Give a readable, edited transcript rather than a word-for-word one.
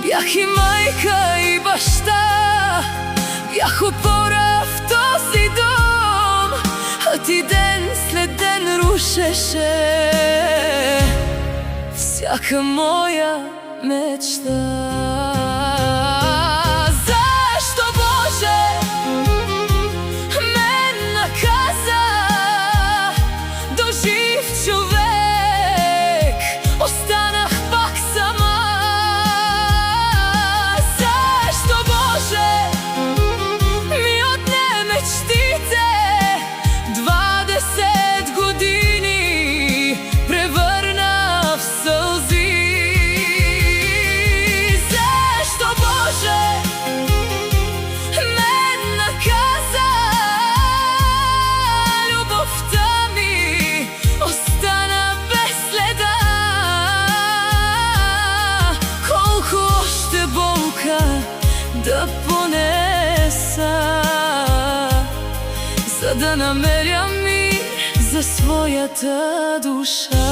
Бях и майка и баща, бях опора в този дом, а ти ден след ден рушеше всяка моя мечта. Защо, Боже, ме наказа? До жив човек останах пак сама. Защо, Боже, ми отне мечтите? 20 години превърна в сълзи. Защо, Боже, ме наказа? Любовта ми остана без следа. Колко още болка да понеса, за да намеря мир за своята душа.